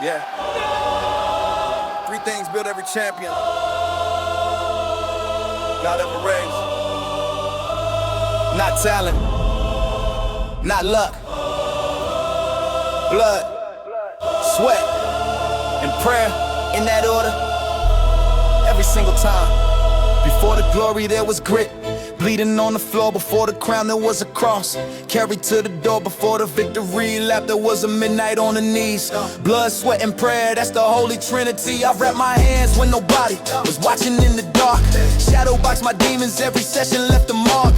Yeah. Three things build every champion. God ever raised. Not talent, not luck, blood, sweat, and prayer, in that order. Every single time. Before the glory there was grit. Bleeding on the floor before the crown there was a cross. Carried to the door before the victory lap there was a midnight on the knees. Blood, sweat, and prayer, that's the holy trinity. I wrapped my hands when nobody was watching in the dark. Shadow box my demons, every session left a mark.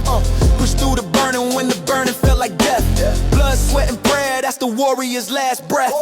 Pushed through the burning when the burning felt like death. Blood, sweat, and prayer, that's the warrior's last breath.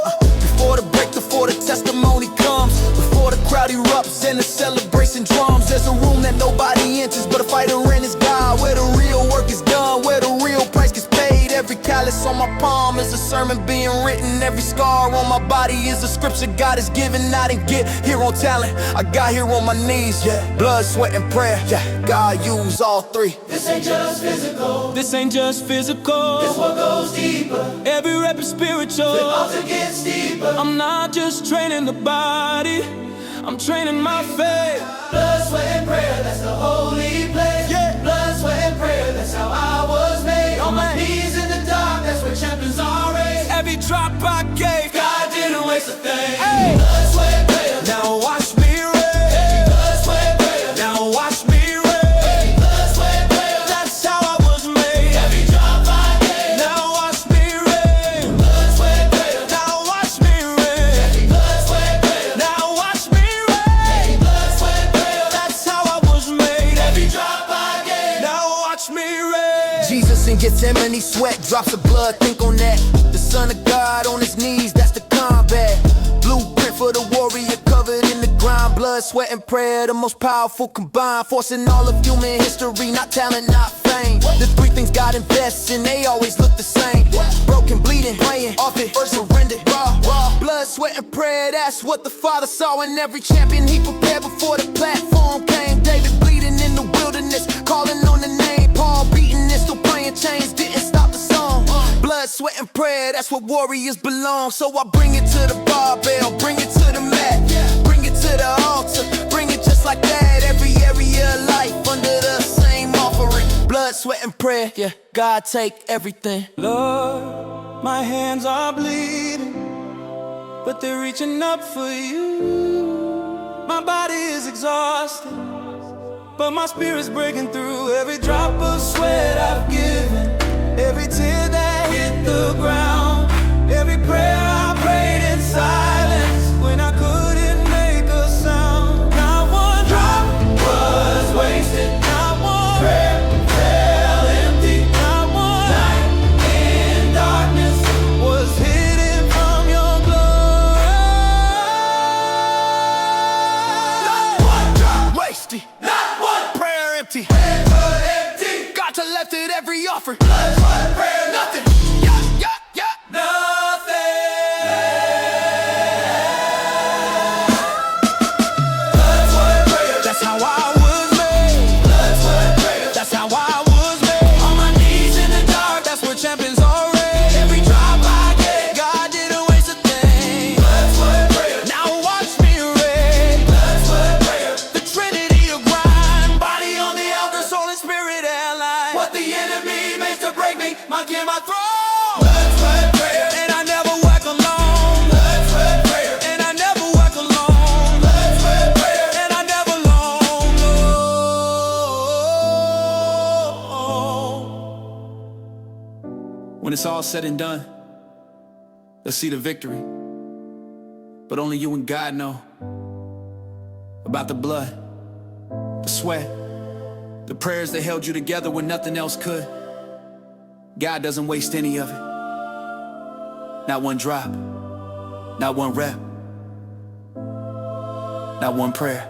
Before the break, before the testimony comes, before the crowd erupts and the celebration drums, there's a room that nobody enters but a fighter in his God, where the real work is done, where the real price gets paid. Every callus on my palm is a sermon being written. Every scar on my body is a scripture God has given. I didn't get here on talent, I got here on my knees. Blood, sweat, and prayer, God used all three. This ain't just physical. This ain't just physical. This one goes deeper. Every rep is spiritual. The altar gets deeper. I'm not just training the body, I'm training my faith. Blood, sweat, and prayer, that's the holy place. Blood, sweat, and prayer, that's how I was made. On my knees in the dark, that's where champions are raised. Every drop I gave, God didn't waste a thing. Hey. Blood, sweat, and prayer. Now watch me raise. Blood, sweat, and prayer. Now watch me raise. Blood, sweat, and prayer. That's how I was made. Every drop I gave. Now watch me raise. Blood, sweat, and prayer. Now watch me raise. Blood, sweat, and prayer. Now watch me raise. Blood, sweat, and prayer. That's how I was made. Every drop I gave. Now watch me raise. Jesus in Gethsemane, sweat, drops of blood, think on that. The Son of God on his knees, that's the combat. Blueprint for the warrior covered in the grind. Blood, sweat, and prayer, the most powerful combined. Forcing all of human history, not talent, not fame. The three things God invests in, they always look the same. Broken, bleeding, praying, off it, surrendered, raw. Blood, sweat, and prayer, that's what the Father saw in every champion he prepared before the platform came. David bleeding in the wilderness, calling on the name. Paul beating and still praying, chains didn't stop the song. Blood, sweat, and prayer, that's what warriors belong. So I bring it to the barbell, bring it to the mat, bring it to the altar, bring it just like that. Every area of life under the same offering. Blood, sweat, and prayer, God take everything. Lord, my hands are bleeding, but they're reaching up for you. My body is exhausted, but my spirit's breaking through. Every drop of sweat I've given, every tear that hit the ground, every prayer I prayed in silence when I couldn't make a sound. Not one drop was wasted, not one prayer fell empty, not one night in darkness was hidden from your glory. Not one drop wasted, Not one prayer empty. blood empty. God to left it every offering. Blood, sweat, prayer, nothing. Nothing. Blood, sweat, prayer. That's how I was made. Blood, sweat, prayer. That's how I was made. On my knees in the dark, That's where champions are raised. every drop I gave. God didn't waste a thing. Blood, sweat, prayer. Now watch me raise. Blood, sweat, prayer. The Trinity of grind. Body on the altar, soul and spirit allied. What the enemy makes to break me, my king, my throne. Blood, sweat, prayer. and I never work alone. Blood, sweat, prayer. And I never work alone. Blood, sweat, prayer. And I never alone. No. When it's all said and done, they'll see the victory. But only you and God know about the blood, the sweat, the prayers that held you together when nothing else could. God doesn't waste any of it. Not one drop, not one rep, not one prayer.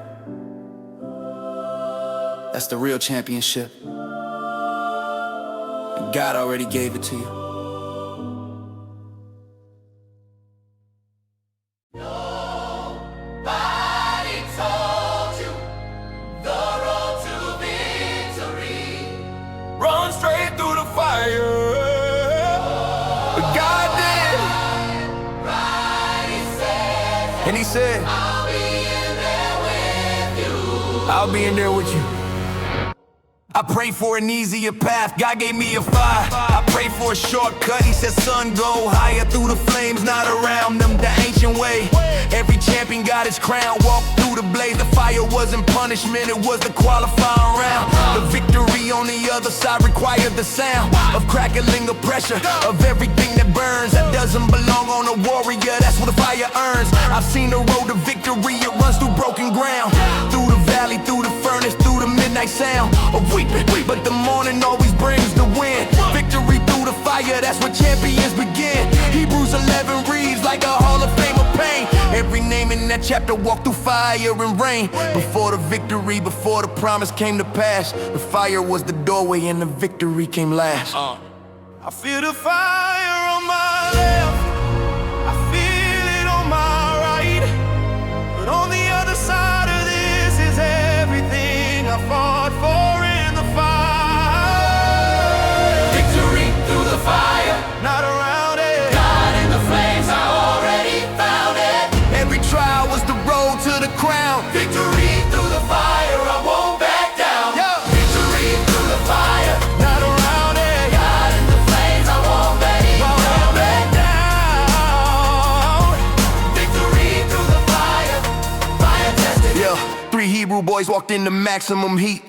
That's the real championship. And God already gave it to you. Nobody told you the road to victory. Run straight through the fire. But God did. Right, he said. And he said, I'll be in there with you. I'll be in there with you. I prayed for an easier path, God gave me a fire. I prayed for a shortcut, he said, son, go higher through the flames, not around them, the ancient way. Every champion got his crown, walked through the blaze. The fire wasn't punishment, it was the qualifying round. The victory on the other side required the sound of crackling, of pressure, of everything that burns. That doesn't belong on a warrior, that's what the fire earns. I've seen the road to victory, it runs through broken ground. Through the valley, through the furnace, through the midnight sound of weeping, but the morning always brings the wind. Victory through the fire, that's where champions begin. Hebrews 11 reads like a hall of fame of pain. Every name in that chapter walked through fire and rain. Before the victory, before the promise came to pass, the fire was the doorway and the victory came last. I feel the fire on my left, I feel it on my right, but on the other side of this is everything I fought for in the fire. Victory through the fire, Not around it. God in the flames, I already found it. Every trial was the road to the crown. Victory through the fire, I won't back down. Yeah. Victory through the fire, Not around it. God in the flames, I won't back down. Victory through the fire, fire tested. Yeah, 3 Hebrew boys walked into maximum heat.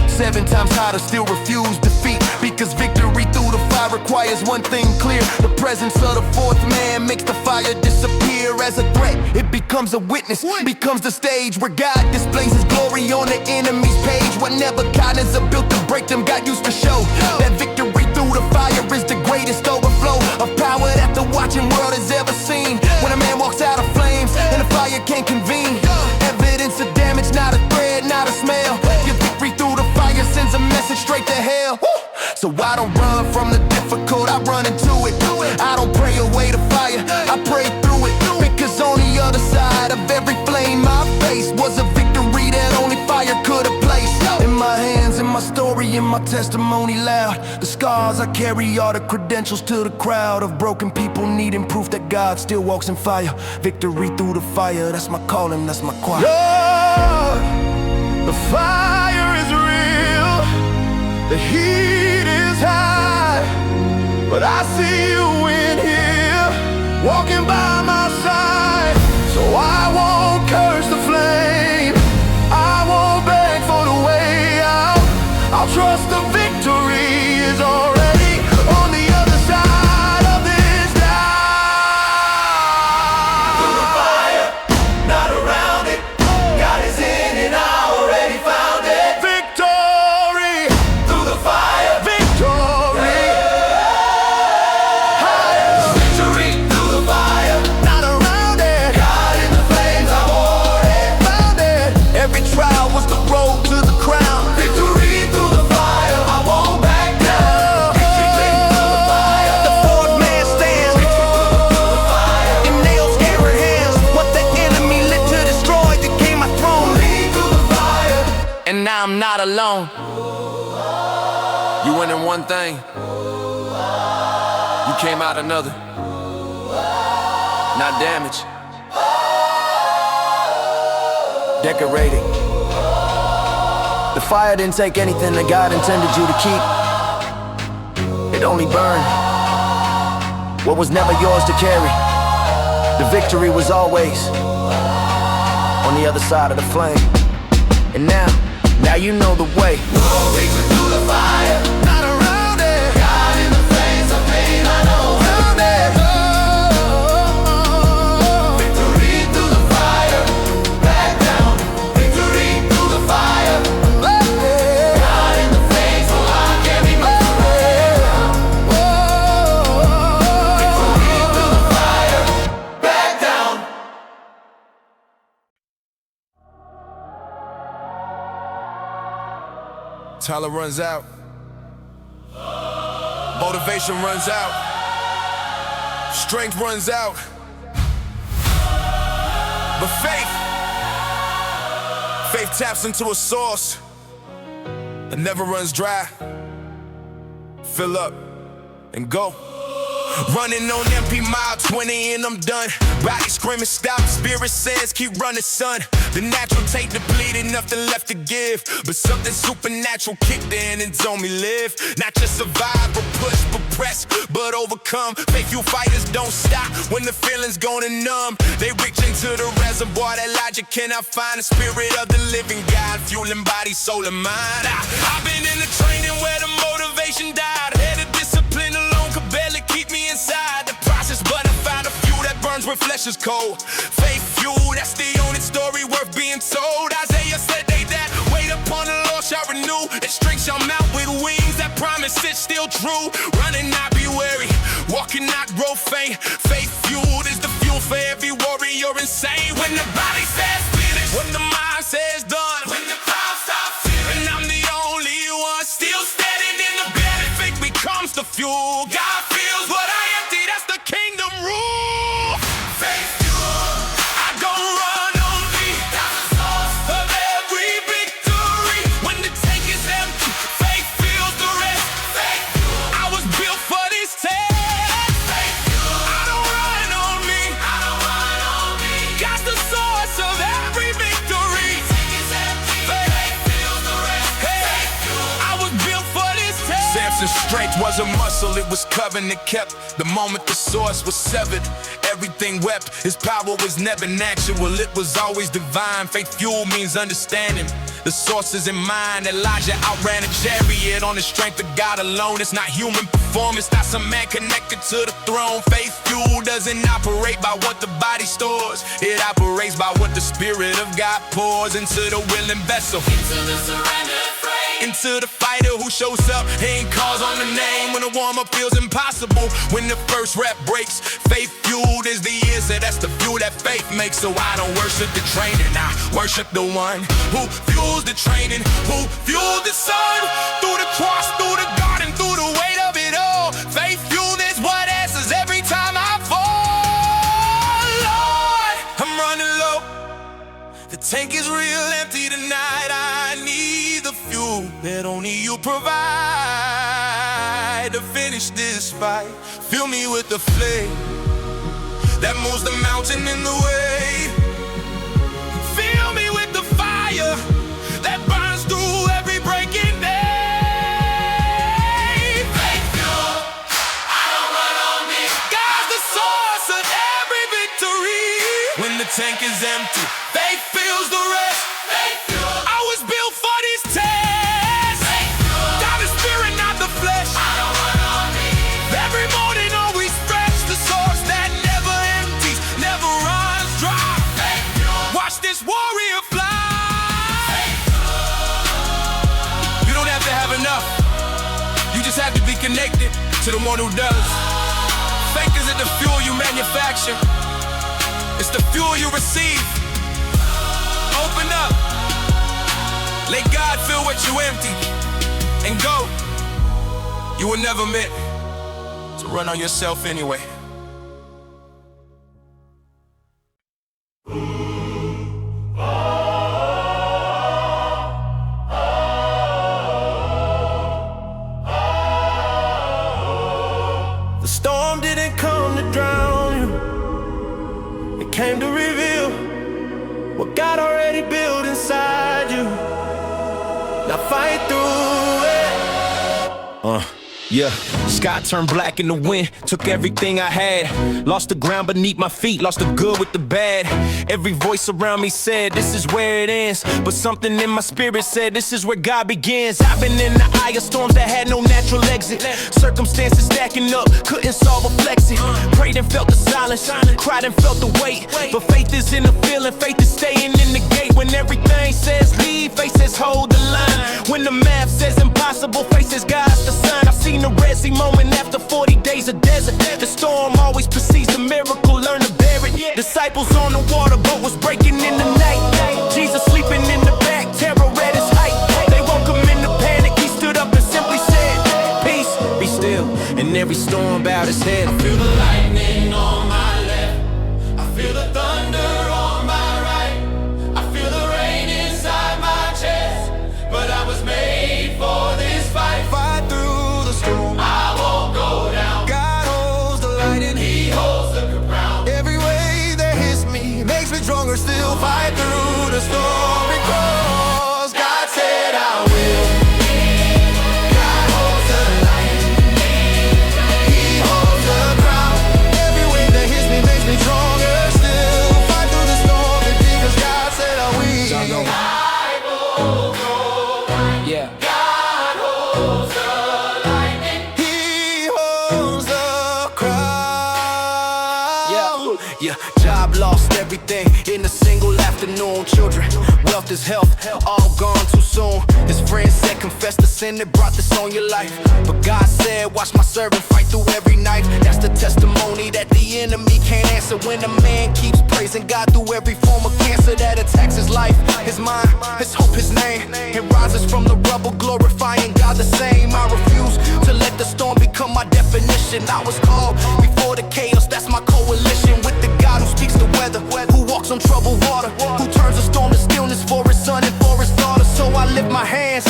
7 times hotter, still refused defeat. Because victory through the fire requires one thing clear. The presence of the 4th man makes the fire disappear. As a threat, it becomes a witness, becomes the stage where God displays his glory on the enemy's page. What Nebuchadnezzar built to break them, God used to show that victory through the fire is the greatest overflow of power that the watching world has ever seen. When a man walks out of flames and the fire can't convene, evidence of damage, not a thread, not a smell. Your victory through the fire sends a message straight to hell. So I don't run from the difficult, I run into it. I don't pray away the fire, I pray through it. Because on the other side of every flame I faced was a victory that only fire could have placed. In my hands, in my story, in my testimony loud. The scars I carry are the credentials to the crowd of broken people needing proof that God still walks in fire. Victory through the fire, that's my calling, that's my choir. Lord, the fire is real, the heat is high, but I see you in here, walking by my side. So I won't curse the flame, I won't beg for the way out. I'll trust the victory is already on the other side of this Through the doubt. fire, not around it. God is in it, I already found it. Victory, Through the fire, victory, victory through the fire. not around it. God in the flames, I wore it. Found it. Every trial was the road to the crown. Victory through the fire, I won't back down. Victory through the fire, The 4th man stands in nail-scarred hands. What the enemy lit to destroy became my throne. through the fire. And now I'm not alone. You went in one thing, you came out another. Not damaged, decorated. The fire didn't take anything that God intended you to keep. It only burned what was never yours to carry. The victory was always on the other side of the flame. And now you know the way. Victory through the fire, Not around it. God in the flames of pain, I know. Found it. Victory through the fire, back down. Victory through the fire, God in the flames, so I carry my crown. Victory through the fire, back down. Talent runs out, motivation runs out, strength runs out, but faith taps into a source that never runs dry. Fill up and go. Running on empty, mile 20 and I'm done. Body screaming stop, spirit says keep running, son. The natural take depleted, nothing left to give. But something supernatural kicked in and told me live. Not just survive, but push, but press, but overcome. Faithful fighters don't stop when the feeling's gonna numb. They reach into the reservoir that logic cannot find. The spirit of the living God, fueling body, soul, and mind. I've been in the training where the motivation died. Had a discipline alone could barely keep me inside the process, but I found a few that burns when flesh is cold. Faith fuel, that's the only story worth being told. Isaiah said they that wait upon the Lord shall renew. Their strength shall mount with wings. That promise is still true. Running, not be weary. Walking, not grow faint. Faith fueled is the fuel for every warrior insane. When the body says finish, when the mind says done, when the crowd stops fearing, and I'm the only one still standing in the bed. Faith becomes the fuel. God feels what I empty. That's the kingdom rule. Faith fuel. I don't run on me. That's the source of every victory. When the tank is empty, faith fills the rest. Faith fuel. I was built for this test. Faith fuel. I don't run on me. I don't run on me. God's the source of every victory. The tank is empty. Faith fills the rest. Faith fuel. I was built for this test. Samson's strength was a muscle, it was covenant kept. The moment the source was severed, everything wept. His power was never natural, it was always divine. Faith fuel means understanding the source is in mind. Elijah outran a chariot on the strength of God alone. It's not human performance, that's a man connected to the throne. Faith fuel doesn't operate by what the body stores. It operates by what the Spirit of God pours into the willing vessel. Into the surrendered frame. Into the fighter who shows up, he ain't calls on the name. When the warm-up feels impossible, when the first rep breaks, faith fueled is the answer. That's the fuel that faith makes. So I don't worship the training, I worship the one who fuels the training, who fueled the sun. Through the cross, through the garden, through the weight of it all. Faith fuel is what answers every time I fall. Lord, I'm running low. The tank is real empty tonight. I need the fuel that only you provide to finish this fight. Fill me with the flame that moves the mountain in the way. Fill me with the fire that burns through every breaking day. Faith fuel. I don't run on me. God's the source of every victory. When the tank is empty, faith fills the rest. Faith fuel. I was built for this test. Faith fuel. God the spirit, not the flesh. I don't run on me. Every morning always stretch, the source that never empties, never runs dry. Faith fuel. Watch this warrior fly. Faith fuel. You don't have to have enough. You just have to be connected to the one who does. Faith isn't the fuel you manufacture. It's the fuel you receive. Open up. Let God fill what you empty. And go. You were never meant to run on yourself anyway. The storm didn't come to drown you. It came to reveal what God already built inside you. Now fight through it. Yeah, sky turned black in the wind, took everything I had. Lost the ground beneath my feet, lost the good with the bad. Every voice around me said, this is where it ends. But something in my spirit said, this is where God begins. I've been in the eye of storms that had no natural exit. Circumstances stacking up, couldn't solve a flexing. Prayed and felt the silence, cried and felt the weight. But faith is in the feeling, faith is staying in the gate. When everything says leave, faith says hold the line. When the math says impossible, faith says God's the sign. I've seen the Red Sea moment after 40 days of desert. The storm always precedes the miracle, learn to bear it. Disciples on the water, boat was breaking in the night. Jesus sleeping in the back, terror at his height. They woke him in the panic, he stood up and simply said, peace, be still. And every storm bowed his head. I feel the lightning on my left. I feel the thunder on my right. I feel the rain inside my chest. But I was made for this fight. Fight through the storm. I won't go down. God holds the stronger, still fight through the storm. Because God said I will. God holds the light. He holds the ground. Every wave that hits me makes me stronger, still fight through the storm. Because God said I will. Yeah. God holds the lightning. He holds the crown. Yeah, job lost, everything in a single afternoon. Children, wealth is health, all gone too soon. His friends said, confess the sin that brought this on your life. But God said, watch my servant fight through every night. That's the testimony that the enemy can't answer. When a man keeps praising God through every form of cancer that attacks his life, his mind, his hope, his name. It rises from the rubble, glorifying God the same. I refuse to let the storm become my definition. I was called before the chaos, that's my coalition. With the God who speaks the weather, who walks on troubled water, who turns a storm to stillness for his son and for his daughter. So I lift my hands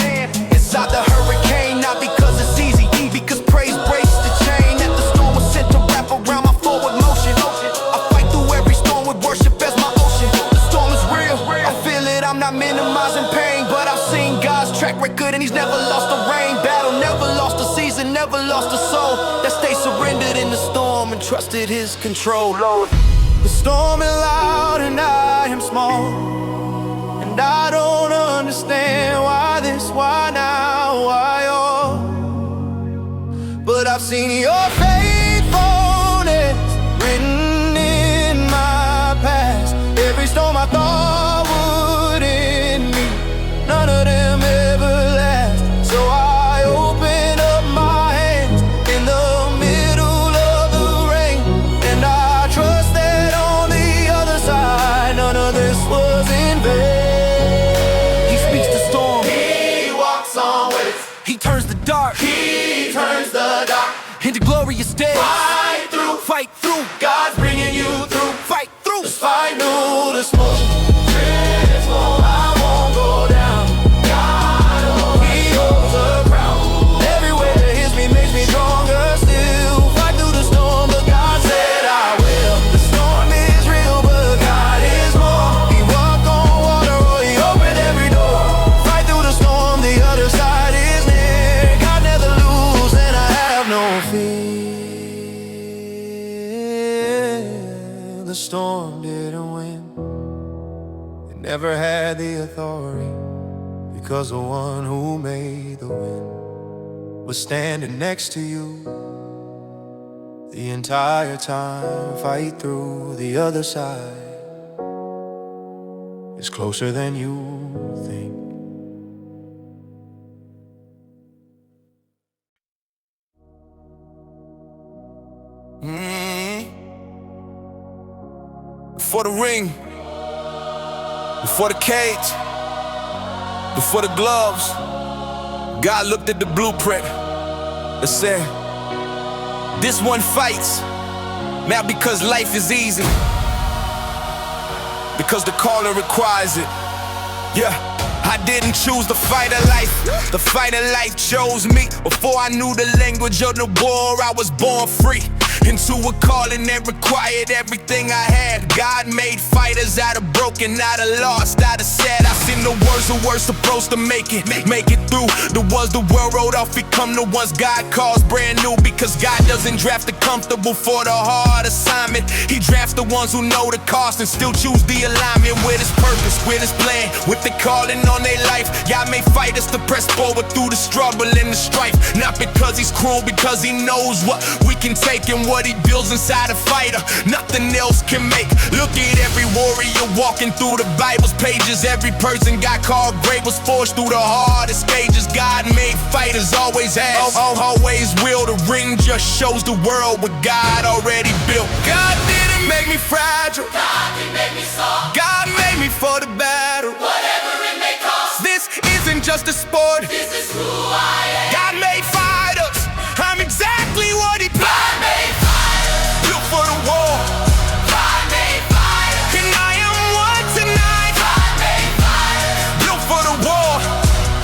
inside the hurricane, not because it's easy, because praise breaks the chain that the storm was sent to wrap around my forward motion. I fight through every storm with worship as my ocean. The storm is real, I feel it, I'm not minimizing pain, but I've seen God's track record and he's never lost a rain battle, never lost a season, never lost a soul that stayed surrendered in the storm and trusted his control. The storm is loud and I am small, and I don't understand why this, why now, why all. But I've seen your faithfulness written in my past. Every storm I thought would end me, none of them ever last. So I open up my hands in the middle of the rain, and I trust that on the other side, none of this was in vain. He speaks the storm, he walks on waves, he turns the dark, he turns the dark into glorious days. Fight through, fight through, God's bringing you through. Fight through, despite through the smoke, I won't go down. God, he holds the ground. Every wave that hits me makes me stronger, still fight through the storm. But God said I will. The storm is real, but God is more. He walked on water, or he opened every door. Fight through the storm, the other side is near. God never lose, and I have no fear. The storm didn't win, it never had the authority, because the one who made the wind was standing next to you the entire time. Fight through, the other side is closer than you think. Before the ring, before the cage, before the gloves, God looked at the blueprint and said, this one fights, not because life is easy, because the calling requires it. Yeah, I didn't choose the fight of life, the fight of life chose me. Before I knew the language of the war, I was born free into a calling that required everything I had. God made fighters out of broken, out of lost, out of sad. I seen the words who were supposed to make it through. The ones the world wrote off become the ones God calls brand new. Because God doesn't draft the comfortable for the hard assignment. He drafts the ones who know the cost and still choose the alignment with his purpose, with his plan, with the calling on their life. God made fighters to press forward through the struggle and the strife. Not because he's cruel, because he knows what we can take and what he builds inside a fighter, nothing else can make. Look at every warrior walking through the Bible's pages. Every person got called great was forged through the hardest stages. God made fighters, always has, always will. The ring just shows the world what God already built. God didn't make me fragile, God didn't make me soft. God made me for the battle. Whatever it may cost, This isn't just a sport, this is who I am. God made fighters, I'm exactly what he God planned. made fighters, Built for the war, God made fighters, and I am one tonight. God made fighters, Built for the war,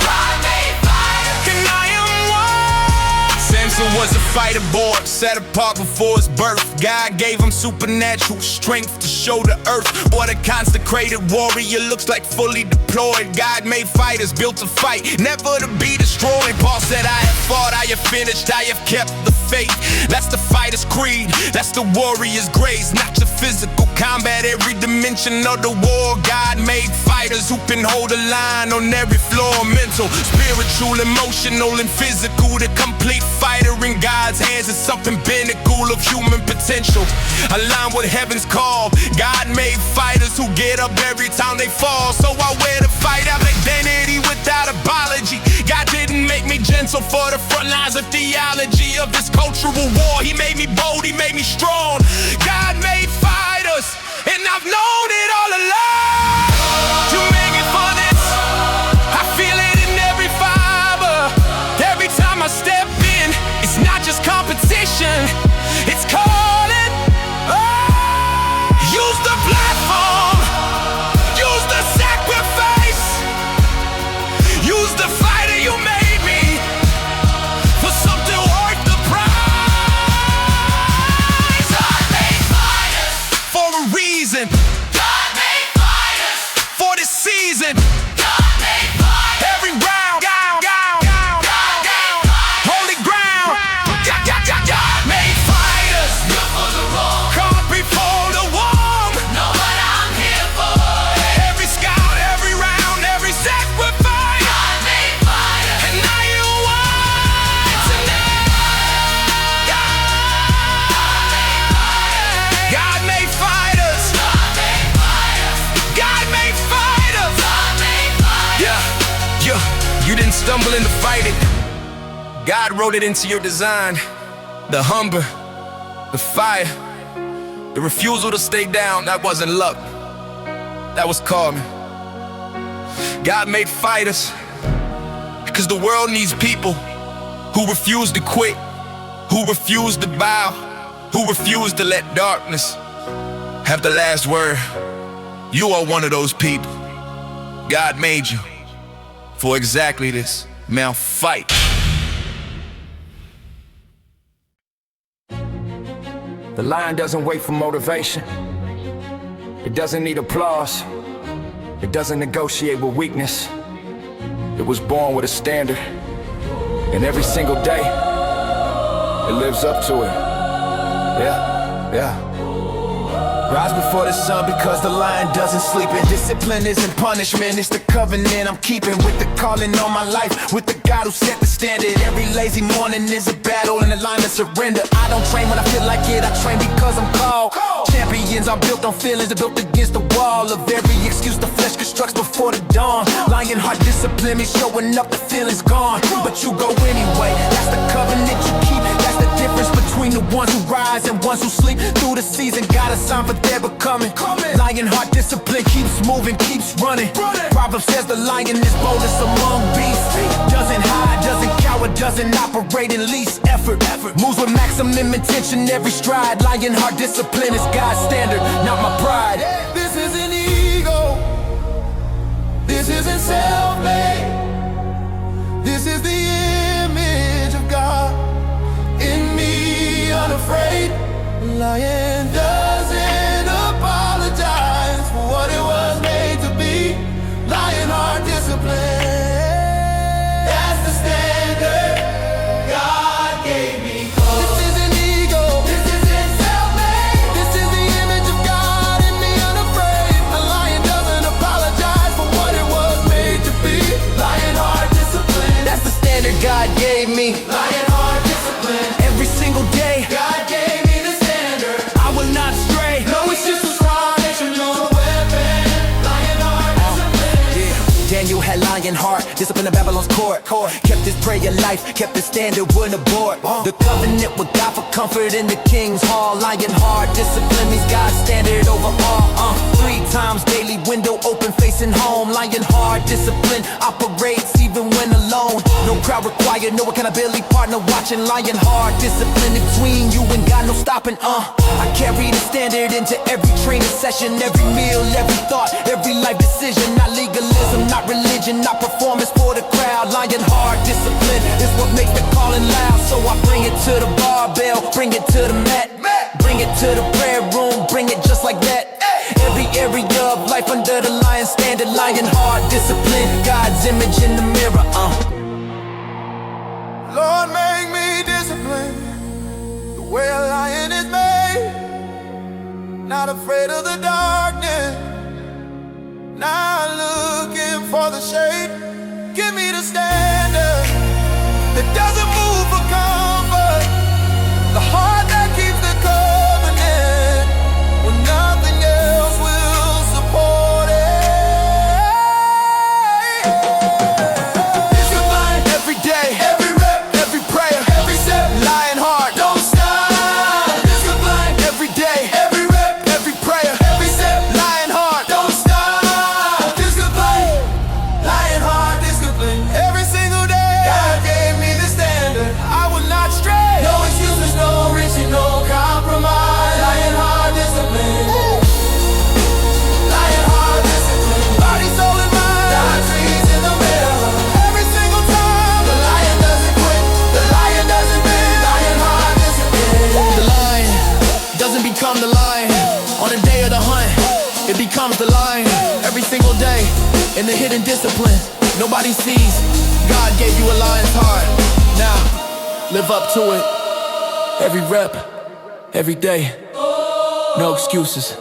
God made fighters. and I am one. Samson was a fighter born, set apart before his birth. God gave him supernatural strength to show the earth what a consecrated warrior looks like, fully deployed. God made fighters, built to fight, never to be destroyed. Paul said, I have fought, I have finished, I have kept the faith. That's the fighter's creed, that's the warrior's grace. Not your physical combat, every dimension of the war. God made fighters who can hold a line on every floor. Mental, spiritual, emotional, and physical. The complete fighter in God's hands is something pinnacle of human potential. Align with heaven's call. God made fighters who get up every time they fall. So I wear the fight out identity without apology. God didn't make me gentle for the front lines of theology of this cultural war. He made me bold, he made me strong. God made fighters, and I've known it all along. To make it for this, I feel it in every fiber. Every time I step in, it's not just competition, it's calling. Use the platform, use the sacrifice, use the fighter you made me for something worth the price. God made fighters for a reason. God made fighters for this season. God made fighters every round. Holy ground. God made fighters. Caught before the warm. Know what I'm here for. Every scout, every round, every sacrifice. God made fighters. And now you want tonight. God made fighters. God made fighters. Yeah. You didn't stumble into fighting. God wrote it into your design. The hunger, the fire, the refusal to stay down, that wasn't luck. That was karma. God made fighters because the world needs people who refuse to quit, who refuse to bow, who refuse to let darkness have the last word. You are one of those people. God made you for exactly this. Now fight. The lion doesn't wait for motivation. It doesn't need applause. It doesn't negotiate with weakness. It was born with a standard. And every single day, it lives up to it. Yeah. Rise before the sun because the lion doesn't sleep. And discipline isn't punishment, it's the covenant I'm keeping. With the calling on my life, with the God who set the standard. Every lazy morning is a battle and a line of surrender. I don't train when I feel like it, I train because I'm called. Champions are built on feelings, they're built against the wall of every excuse the flesh constructs before the dawn. Lion heart discipline me, showing up, the feeling's gone, but you go anyway. That's the covenant you keep. That's the difference between the ones who rise and ones who sleep through the season. Got a sign for their becoming. Lion heart discipline keeps moving, keeps running. Proverbs says the lion is boldest among beasts. Doesn't hide, doesn't cower, doesn't operate in least effort. Moves with maximum intention every stride. Lion heart discipline is God's standard, not my pride. This isn't ego. This isn't self-made. This is the image of God in me, unafraid. Lion doesn't apologize for what it was made to be. Lion heart discipline. That's the standard God gave me. This isn't ego. This isn't self-made. This is the image of God in me, unafraid. A lion doesn't apologize for what it was made to be. Lion heart discipline. That's the standard God gave me. Lion heart discipline. Every single day, God gave me the standard. I will not stray. No excuses, foundation, no weapon. Lion heart discipline. Daniel had lion heart, discipline of Babylon's court. Kept his prayer life, kept his standard, wouldn't abort. The covenant with God for comfort in the king's hall. Lion heart discipline means God's standard over all. 3 times daily, window open, facing home. Lion heart discipline operates even when alone. No crowd required, no accountability partner watching. Lion heart discipline between you and God, no stopping. I carry the standard into every training session, every meal, every thought, every life decision. Not legalism, not religion, not performance for the crowd. Lion heart discipline is what makes the calling loud. So I bring it to the barbell, bring it to the mat, bring it to the prayer room, bring it just like that. area of life under the lion standard, lion hard, discipline, God's image in the mirror. Lord, make me disciplined the way a lion is made. Not afraid of the darkness, not looking for the shade. Give me the standard that doesn't move for comfort, the heart that keeps the covenant when nothing else will support it. Discipline every day, every rep, every prayer, every step, lying hard, don't stop. Discipline every day, every rep, every prayer, every step, lying hard, don't stop. Discipline, lying hard, discipline every single day. God gave me the standard, I will not stray. No excuses, no reaching, no compromise. Lying hard, discipline. Lying hard, discipline. Body, soul, and mind. Doctrines in the mirror. Every single time. The lion doesn't quit. The lion doesn't bend. Lying hard, discipline. The lion doesn't become the lion on the day of the hunt. It becomes the lion every single day in the hidden discipline nobody sees. God gave you a lion's heart. Now, live up to it. Every rep, every day. No excuses.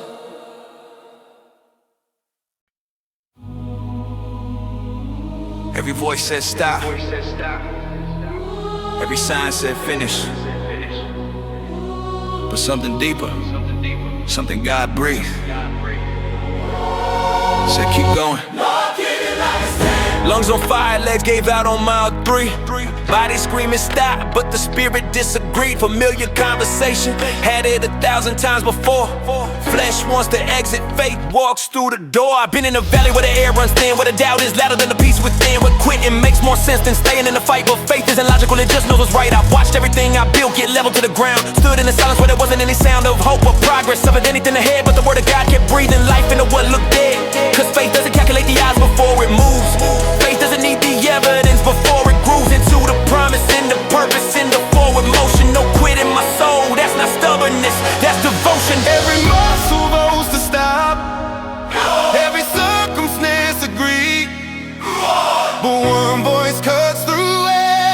Every voice said stop. Every sign said finish. But something deeper, something God breathed, said keep going. Lungs on fire, legs gave out on mile 3. Body screaming stop, but the spirit disagreed. Familiar conversation, had it 1,000 times before. Flesh wants to exit, faith walks through the door. I've been in a valley where the air runs thin, where the doubt is louder than the peace within. Where quitting makes more sense than staying in the fight, but faith isn't logical, it just knows what's right. I've watched everything I built get leveled to the ground. Stood in the silence where there wasn't any sound of hope or progress of anything ahead, but the word of God kept breathing life into what looked dead. Cause faith doesn't calculate the odds before it moves. Faith doesn't need the evidence before it grooves into the promise and the purpose in the forward motion. No quitting my soul, that's not stubbornness, that's devotion. Every muscle vows to stop. Every circumstance agreed. But one voice cuts through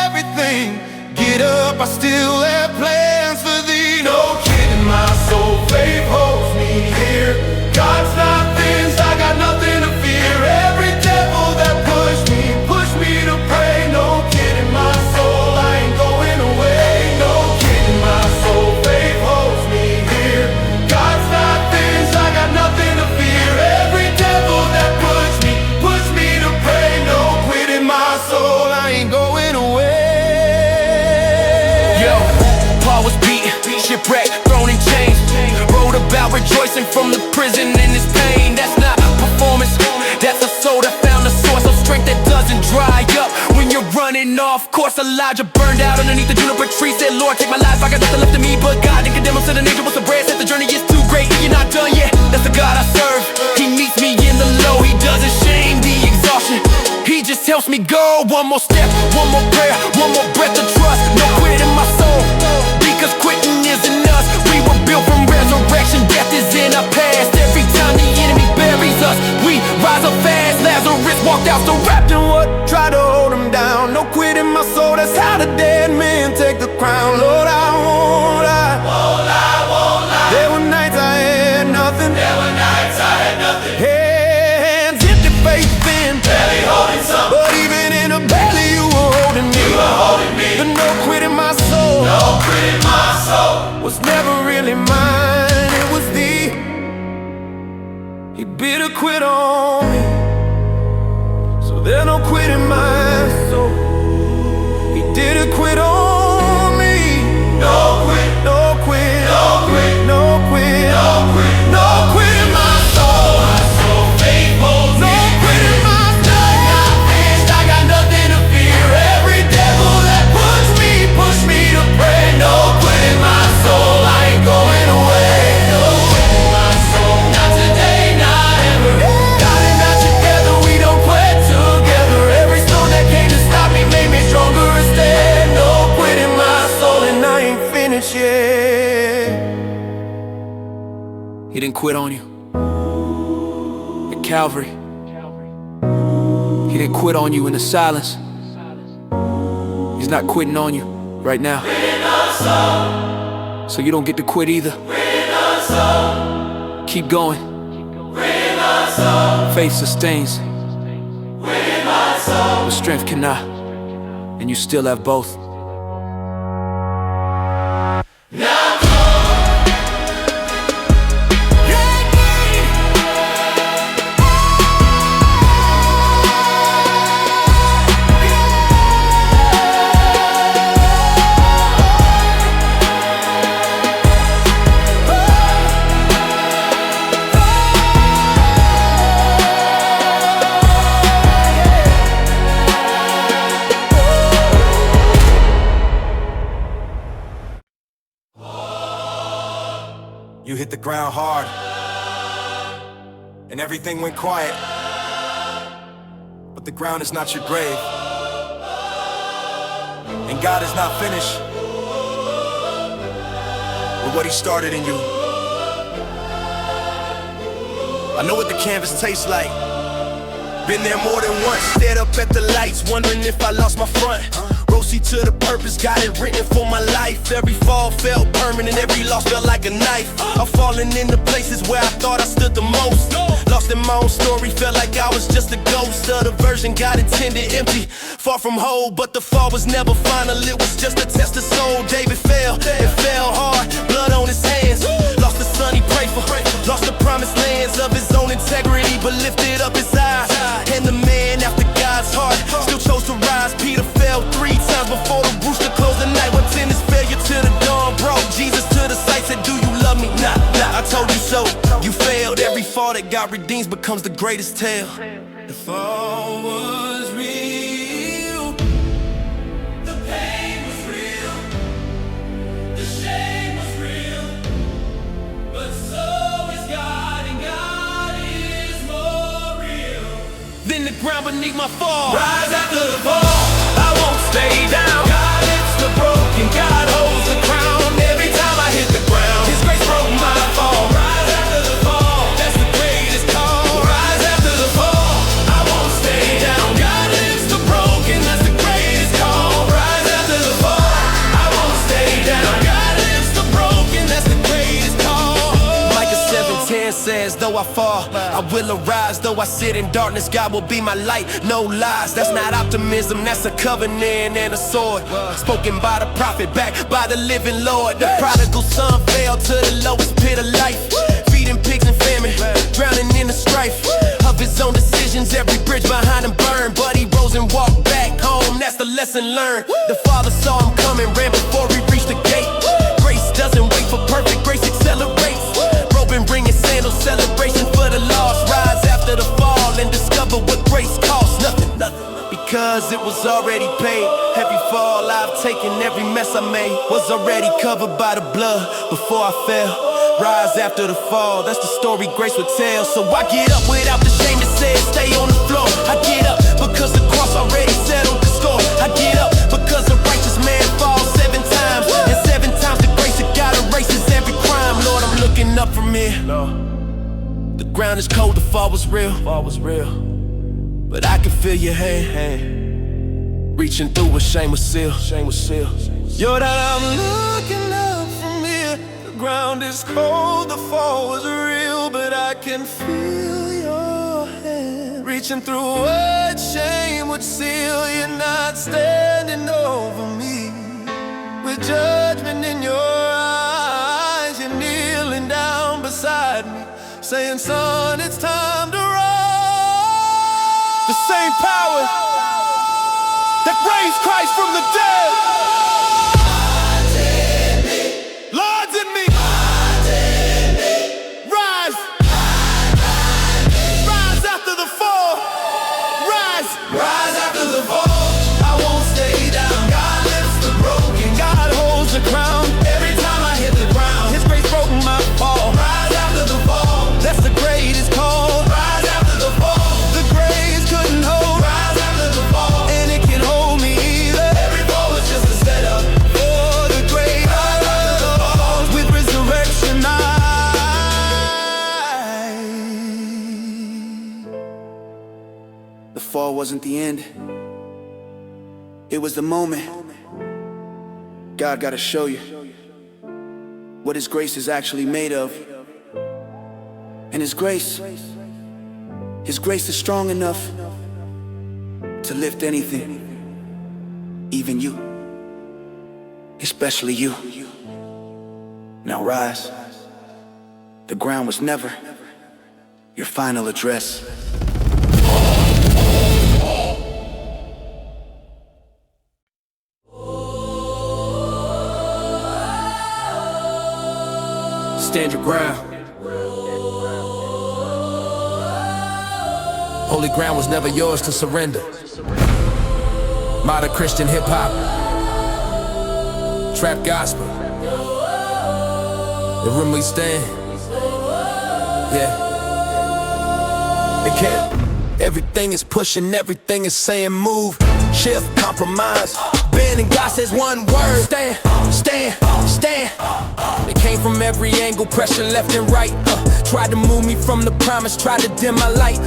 everything. Get up, I still have plans for thee. No kidding, my soul, faith holds me here. God's not things, I got nothing to fear. Every devil that pushed me to pray. No kidding, my soul, I ain't going away. No kidding, my soul, faith holds me here. God's not things, I got nothing to fear. Every devil that pushed me to pray. No quitting, my soul, I ain't going away. Yo, Paul was beaten, shipwrecked, thrown in chains. Wrote about rejoicing from the prison in his pain. That's not performance, that's a soul that found a source of strength that doesn't dry up when you're running off course. Elijah burned out underneath the juniper tree, said, Lord, take my life, I got nothing left of me but God. Nicodemus said an angel was the bread, said the journey is too great, you're not done yet. That's the God I serve, he meets me in the low. He doesn't shame the exhaustion, he just helps me go. One more step, one more prayer, one more breath of trust. No quit in my soul, because quitting isn't us. We were built from resurrection, death is in our past. Every time the enemy buries us, we rise up fast. Lazarus walked out so wrapped in what Try to hold him down. No quit in my soul, that's how the dead men take the crown. Lord, I won't lie. There were nights I had nothing. Hands empty, faith thin, barely holding some. But even in the belly you were holding me. The no quit in my soul, was never really mine, it was thee. He bitter quit on me, so there's no quit in my soul. He didn't quit on me. No quit, no quit, no quit, no quit, no quit, no quit in my soul. My soul faith holds me. No quit in my soul. Not finished, I got nothing to fear. Every devil that push me to pray. No quit in my soul, I ain't going away. No quit in my soul, not today, not ever. God and I together, we don't quit together. Every stone that came to stop me made me stronger instead. No quit in my soul, and I ain't finished yet. He didn't quit on you. Calvary. He didn't quit on you in the silence. He's not quitting on you right now. So you don't get to quit either. Keep going. Faith sustains, but strength cannot. And you still have both. You hit the ground hard, and everything went quiet. But the ground is not your grave, and God is not finished with what He started in you. I know what the canvas tastes like. Been there more than once. Stared up at the lights, wondering if I lost my front. Rosie to the purpose, got it written for my life. Every fall felt permanent, every loss felt like a knife. I'm falling into places where I thought I stood the most. Lost in my own story, felt like I was just a ghost of the version God intended, empty, far from whole. But the fall was never final, it was just a test of soul. David fell, and fell hard, blood on his hands. Lost the son he prayed for, lost the promised lands of his own integrity, but lifted up his eyes. And the man after God's heart still chose to rise. Peter fell 3 times before the rooster closed the night. Once in his failure to the dawn broke Jesus to the sight, said, do you love me? Nah, I told you so. You failed. Every fall that God redeems becomes the greatest tale. The fall was real, the pain was real, the shame was real, but so is God, and God is more real than the ground beneath my fall. Rise after the fall, I won't stay down. God lifts the broken, God holds the crown. Every time I hit the ground, His grace broke my fall. Rise after the fall, that's the greatest call. Rise after the fall, I won't stay down. God lifts the broken, that's the greatest call. Rise after the fall, I won't stay down. God lifts the broken, that's the greatest call. Micah 7:10 says, though I fall, I will arise. Though I sit in darkness, God will be my light. No lies, that's not optimism, that's a covenant and a sword. Spoken by the prophet, backed by the living Lord. The prodigal son fell to the lowest pit of life, feeding pigs and famine, drowning in the strife of his own decisions. Every bridge behind him burned, but he rose and walked back home. That's the lesson learned. The father saw him coming, ran before he reached the gate. Grace doesn't wait for perfect, grace accelerates. Robin bringing sandals, celebration for the lost. Rise after the fall and discover what grace costs. Nothing, because it was already paid. Every fall I've taken, every mess I made was already covered by the blood before I fell. Rise after the fall, that's the story grace would tell. So I get up without the shame that says stay on the floor. I get up because the cross already settled the score. I get up because a righteous man falls 7 times, and 7 times the grace of God erases every crime. Lord, I'm looking up from here. The ground is cold, the fall was real. But I can feel your hand reaching through when shame was sealed. Yo, that I'm looking up from here. The ground is cold, the fall was real, but I can feel your hand reaching through what shame would seal. You're not standing over me with judgment in your eyes. You're kneeling down beside me, saying, son, it's time to rise. The same power that raised Christ from the dead lies in me. Rise. Rise after the fall. Rise. Rise after the fall, I won't stay down. God lifts the broken, God holds the crown. Every time I hit the ground, His grace broke my fall. Rise after the fall, that's the greatest call. Rise after the fall, the grace couldn't hold. Rise after the fall, and it can hold me either. Every fall fall wasn't the end. It was the moment. God gotta show you what His grace is actually made of. And His grace is strong enough to lift anything, even you, especially you. Now rise. The ground was never your final address. Stand your ground. Holy ground was never yours to surrender. Modern Christian hip hop, trap gospel. The room we stand, yeah. It can't. Everything is pushing, everything is saying move, shift, compromise. Bend and God says one word: stand, stand, stand. They came from every angle, pressure left and right. Tried to move me from the promise, tried to dim my light.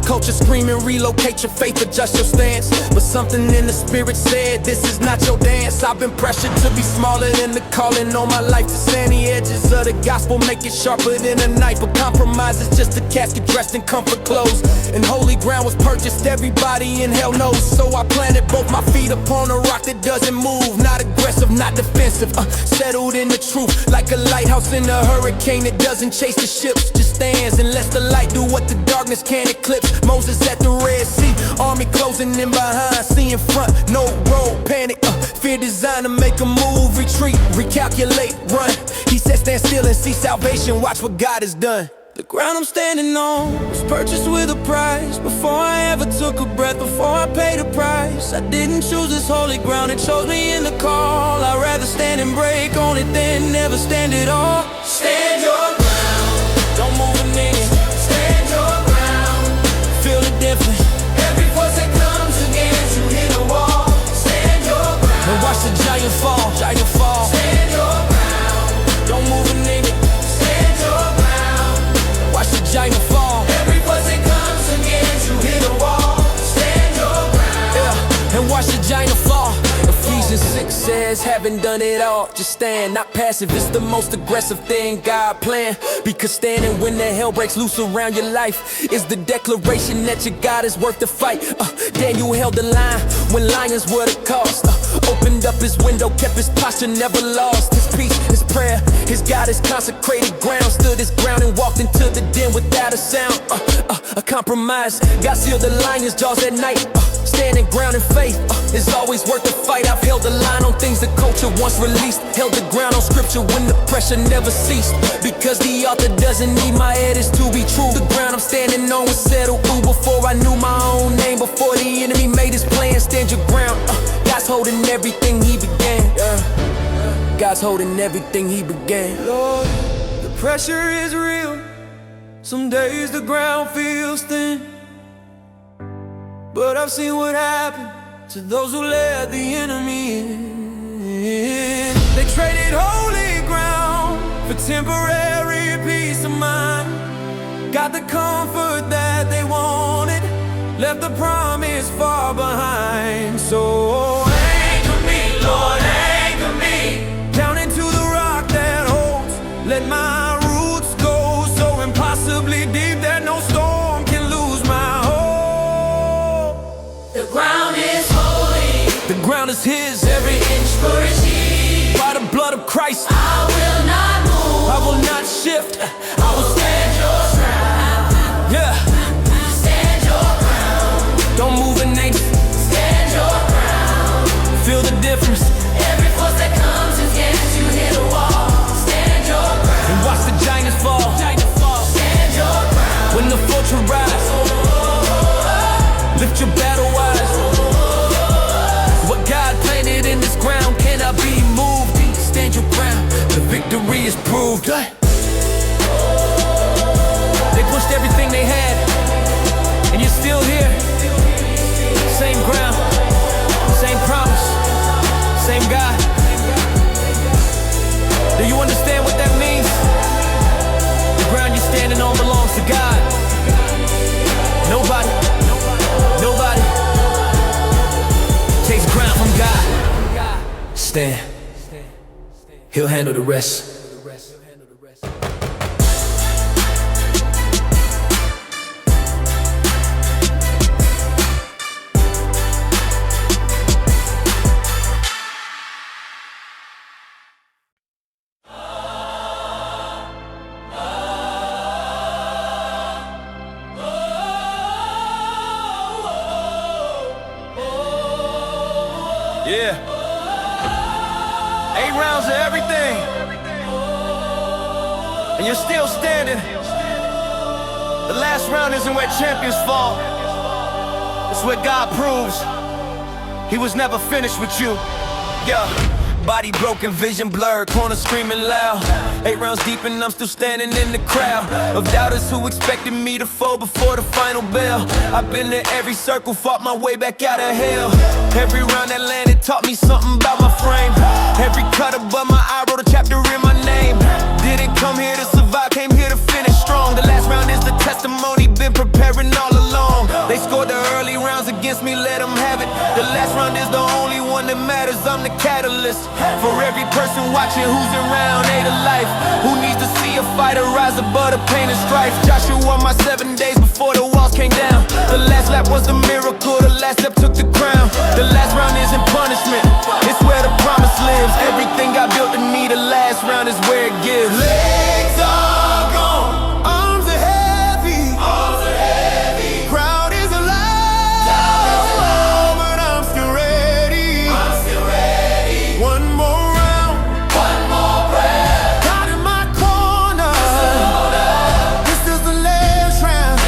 Culture screaming, relocate your faith, adjust your stance. But something in the spirit said, this is not your dance. I've been pressured to be smaller than the calling on my life. The sandy edges of the gospel make it sharper than a knife. But compromise is just a casket dressed in comfort clothes. And holy ground was purchased, everybody in hell knows. So I planted both my feet upon a rock that doesn't move. Not aggressive, not defensive, settled in the truth. Like a lighthouse in a hurricane that doesn't chase the ships, just stands and lets the light do what the darkness can't eclipse. Moses at the Red Sea, army closing in behind, see in front, no road, panic, fear designed to make a move, retreat, recalculate, run. He said stand still and see salvation, watch what God has done. The ground I'm standing on was purchased with a price. Before I ever took a breath, before I paid a price, I didn't choose this holy ground, it chose me in the call. I'd rather stand and break on it than never stand at all. Stand your ground, don't move an inch. Stand your ground, feel the difference. Every force that comes against you hit a wall. Stand your ground, and watch the giant fall, giant fall. Stand your ground, don't move an inch. Stand your ground, watch the giant fall. Every force that comes against you hit a wall. Stand your ground, yeah, and watch the giant fall. Ephesians 6 says, haven't done it all, just stand, not passive. It's the most aggressive thing God planned. Because standing when the hell breaks loose around your life is the declaration that your God is worth the fight. Daniel held the line when lions were the cost. Opened up his window, kept his posture, never lost his peace, his prayer. His God is consecrated ground, stood his ground and walked into the den without a sound. A compromise, God sealed the lion's jaws at night. Standing ground in faith is always worth the fight. I've held the line on things the culture once released, held the ground on scripture when the pressure never ceased. Because the author doesn't need my head, it's to be true. The ground I'm standing on was settled through before I knew my own name, before the enemy made his plan. Stand your ground, God's holding everything he began. God's holding everything he began. Lord, the pressure is real. Some days the ground feels thin, but I've seen what happened to those who let the enemy in. They traded holy ground for temporary peace of mind. Got the comfort that they wanted, left the promise far behind. So anchor me, Lord, anchor me down into the rock that holds. Let my roots go so impossibly deep that no storm can lose my hold. The ground is holy, The ground is his, every inch for his heat. by the blood of Christ. I will not move, I will not shift. I will stand your ground. Yeah, Stand your ground, don't move an inch. stand your ground. Feel the difference Every force that comes against you hit a wall. Stand your ground, and watch the giants fall. stand your ground. When the fortress rise, lift your battle wise. What God planted in this ground cannot be moved. Stand your ground, the victory is proved. They pushed everything they had, and you're still here. Same ground, same promise, same God. Do you understand what that means? The ground you're standing on belongs to God. Nobody stand. He'll handle the rest. Yeah. 8 rounds of everything, and you're still standing. The last round isn't where champions fall. It's where God proves He was never finished with you. Yeah. Body broken, vision blurred, corner screaming loud. 8 rounds deep and I'm still standing in the crowd of doubters who expected me to fall before the final bell. I've been to every circle, fought my way back out of hell. Every round that landed taught me something about my frame. Every cut above my eye wrote a chapter in my name. Didn't come here to survive, came here to finish strong. The last round is the testimony, been preparing all along. They scored the early rounds against me, let them have it. The last round is the only one that matters, I'm the catalyst. For every person watching who's around, ate a life, who needs to see a fighter rise above the pain and strife. Joshua won my 7 days before the walls came down. The last lap was the miracle, the last step took the crown. The last round isn't punishment, it's where the promise lives. Everything I built to me, the last round is where it gives. Legs are gone, arms are heavy, crowd is alive, but I'm still ready. One more round, God in my corner. This is the last round,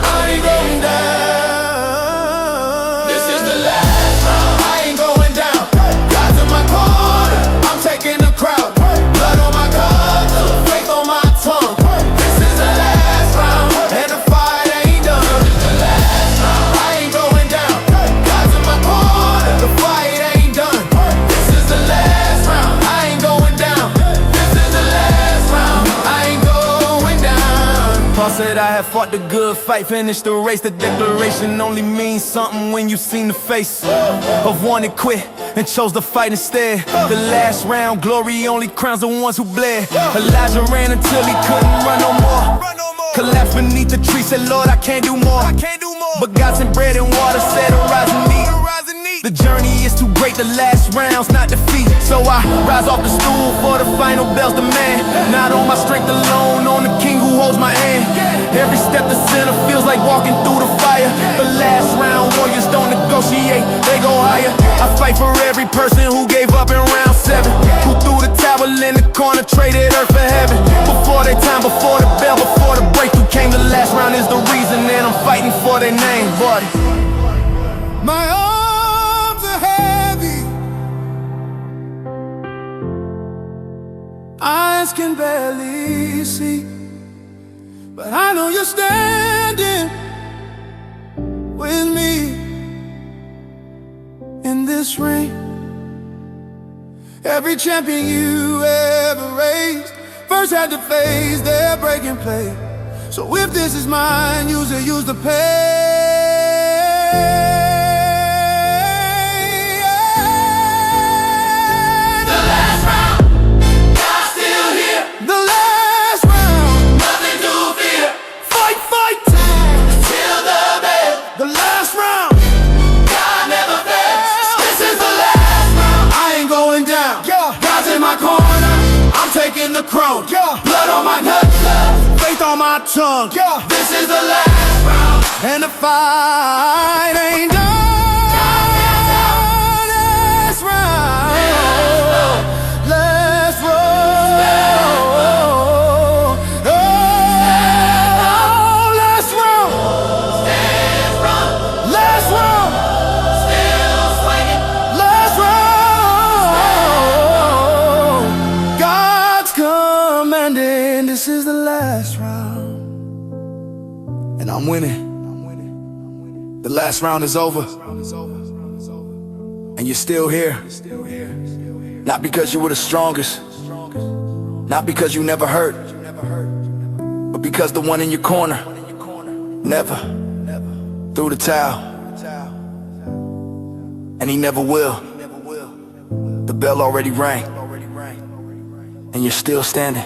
I ain't going down. This is the last round, I ain't going down. God's in my corner, I'm taking the crowd. Blood on my cup, faith on my tongue. This is the last round, and the fight ain't done. This is the last round, I ain't going down. God's in my corner, the fight ain't done. This is the last round, I ain't going down. This is the last round, I ain't going down. Paul said I have fought the good fight, finished the race. The declaration only means something when you've seen the face of one that quit and chose to fight instead. The last round, glory only crowns the ones who bled. Elijah ran until he couldn't run no more. Collapsed beneath the tree, said, Lord, I can't do more. But God sent bread and water, said, arise and eat. The journey is too great, the last round's not defeat. So I rise off the stool for the final bell's demand. Not on my strength alone, on the King who holds my hand. Every step the sinner feels like walking through the fire. The last round, warriors don't negotiate, they go higher. I fight for every person who gave up in round 7, who threw the towel in the corner, traded earth for heaven. Before their time, before the bell, before the breakthrough came, the last round is the reason, and I'm fighting for their name, buddy. My arms are heavy, eyes can barely see, but I know you're standing with me in this ring. Every champion you ever raised first had to face their breaking play. So if this is mine, use it, use the pain. The last round, God's still here. The last round, nothing to fear. Fight, fight, till the bell. The last round, God never fails. This is the last round, I ain't going down. God's in my corner, I'm taking the crown. Blood on my nuts, faith on my tongue. This is the last round, and the fight ain't done. Last round, last round, oh, last round, last round, still swinging. Last round, God's commanding. This is the last round, and I'm winning. The last round is over, and you're still here. Not because you were the strongest, not because you never hurt, but because the one in your corner never threw the towel, and he never will. bell already rang, and you're still standing.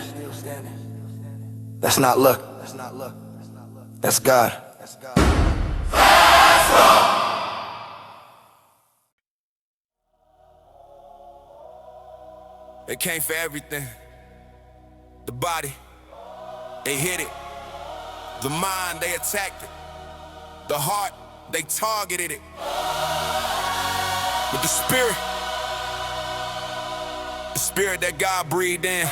That's not luck. That's God. They came for everything. The body, they hit it. The mind, they attacked it. The heart, they targeted it. But the spirit that God breathed in,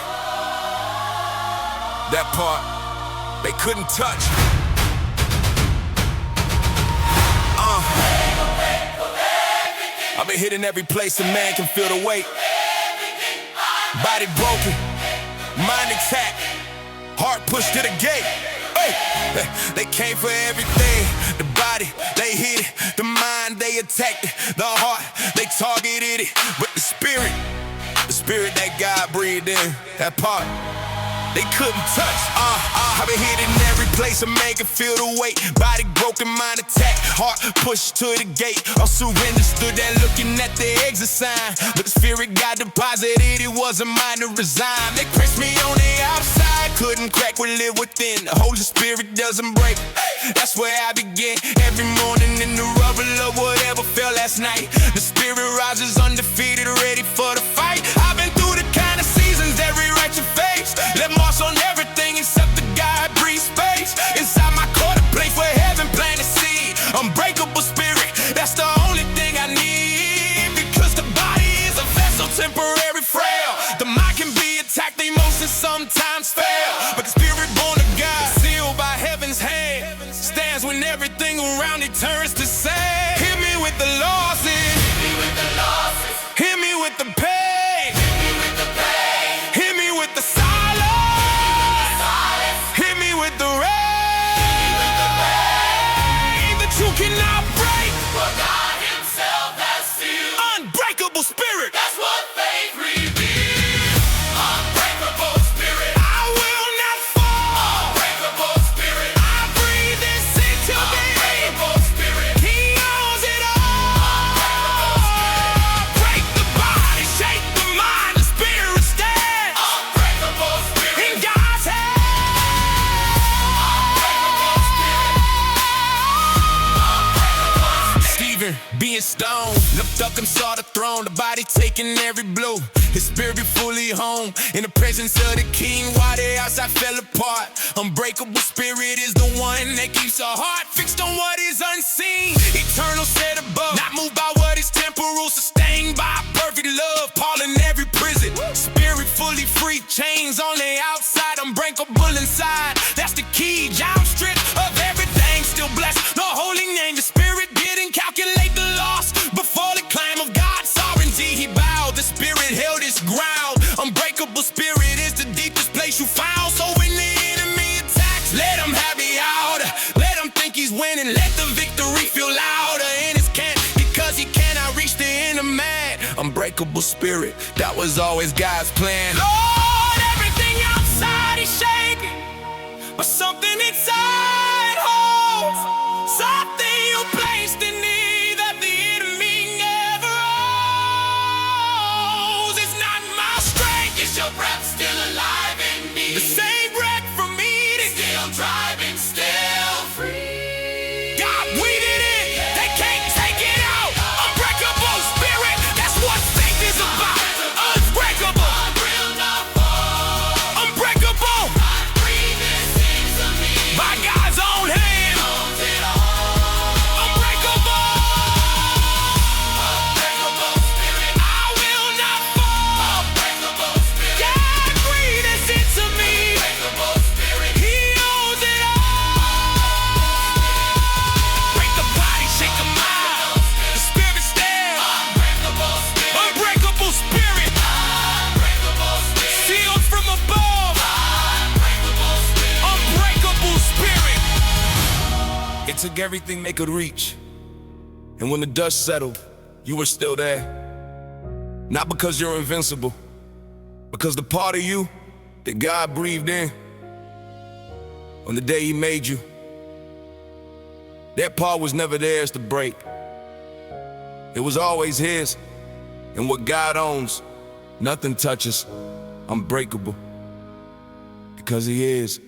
that part, they couldn't touch. I've been hitting every place a man can feel the weight. Body broken, mind intact, heart pushed to the gate. Hey, they came for everything. The body, they hit it. The mind, they attacked it. The heart, they targeted it. But the spirit that God breathed in, that part, they couldn't touch. I've been hitting every place a man can feel the weight. Body broken, mind attack, heart pushed to the gate. All surrender, stood there looking at the exit sign. But the spirit got deposited, it wasn't mine to resign. They pressed me on the outside, couldn't crack what lived within. The Holy Spirit doesn't break, that's where I begin. Every morning in the rubble of whatever fell last night. The spirit rises undefeated, ready for the fight. I've been through the kind of seasons every right you face. Let marks on everything except the God breathe space. Inside my court, a place where heaven planted seed. Unbreakable spirit, that's the only thing I need. Because the body is a vessel, temporary frail. The mind can be attacked, the emotions sometimes fail. But the spirit born of God, sealed by heaven's hand, stands when everything around it turns to sand. Hit me with the losses, hit me with the pain. Cannot break what God himself has sealed. Unbreakable spirit, that's what faith reveals. Unbreakable spirit, I will not fall. Unbreakable spirit, I breathe this into me. Unbreakable spirit, he owns it all. Break the body, shake the mind, the spirit stands. Unbreakable spirit, in God's hands. Being stoned, looked up and saw the throne, the body taking every blow. His spirit fully home in the presence of the king. While the outside fell apart, unbreakable spirit is the one that keeps our heart fixed on what is unseen. Eternal set above, not moved by what is temporal, sustained by perfect love. Paul in every prison, spirit fully free, chains on the outside, unbreakable inside. That's the key, job stripped of everything, still blessed. The holy name, the spirit didn't calculate the loss before the claim of God's sovereignty. He bowed, the spirit held its ground. Unbreakable spirit is the deepest place you found. So when the enemy attacks, let him have me out. Let him think he's winning, let the victory feel louder in his camp, because he cannot reach the inner man. Unbreakable spirit, that was always God's plan. Lord, everything outside is shaking, but something inside holds. Something you placed in me that the enemy never owns. It's not my strength, it's your breath still alive in me. The same breath from me, still driving, still free. God, we did it, they can't take it out. Unbreakable spirit, that's what faith is about. Unbreakable, unbreakable, by God's own hand. It took everything they could reach, and when the dust settled, you were still there. Not because you're invincible, because the part of you that God breathed in on the day he made you, that part was never theirs to break. It was always his, and what God owns Nothing touches, unbreakable, because he is.